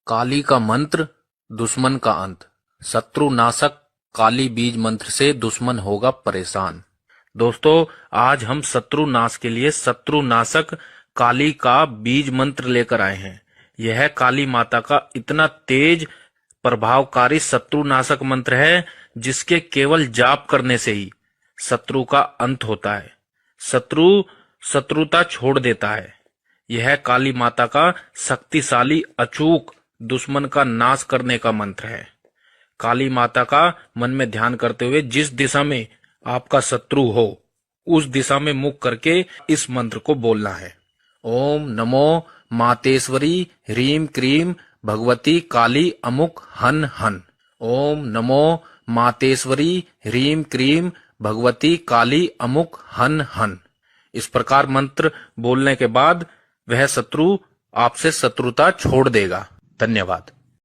काली का मंत्र, दुश्मन का अंत। शत्रु नाशक काली बीज मंत्र से दुश्मन होगा परेशान। दोस्तों, आज हम शत्रु नाश के लिए शत्रु नाशक काली का बीज मंत्र लेकर आए हैं। यह काली माता का इतना तेज प्रभावकारी शत्रु नाशक मंत्र है जिसके केवल जाप करने से ही शत्रु का अंत होता है, शत्रुता छोड़ देता है। यह काली माता का शक्तिशाली अचूक दुश्मन का नाश करने का मंत्र है। काली माता का मन में ध्यान करते हुए जिस दिशा में आपका शत्रु हो उस दिशा में मुख करके इस मंत्र को बोलना है। ओम नमो मातेश्वरी ह्रीम क्रीम भगवती काली अमुक हन हन। ओम नमो मातेश्वरी ह्रीम क्रीम भगवती काली अमुक हन हन। इस प्रकार मंत्र बोलने के बाद वह शत्रु आपसे शत्रुता छोड़ देगा। धन्यवाद।